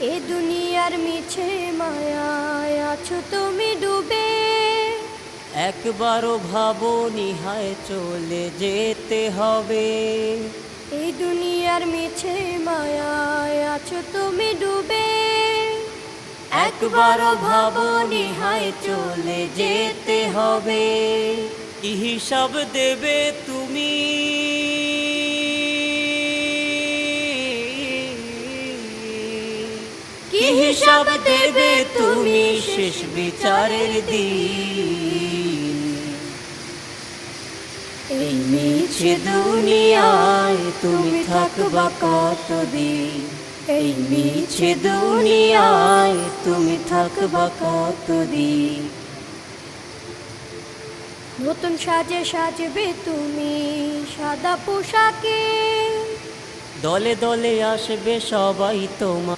এ দুনিয়ার মিছে মায়ায় আছো তুমি ডুবে। একবারও ভাবোনি হায় চলে যেতে হবে। এই দুনিয়ার মিছে মায়ায় আছো তুমি ডুবে। একবারও ভাবোনি হায় চলে যেতে হবে। কি হিসাব দেবে তুমি? কি হিসাব দেবে তুমি শেষ বিচারের দিন? এই মিছে দুনিয়ায় তুমি থাকবা কতদিন? এই মিছে দুনিয়ায় তুমি থাকবা কতদিন? নতুন সাজে সাজবে তুমি সাদা পোশাকে। দলে দলে আসবে সবাই তোমার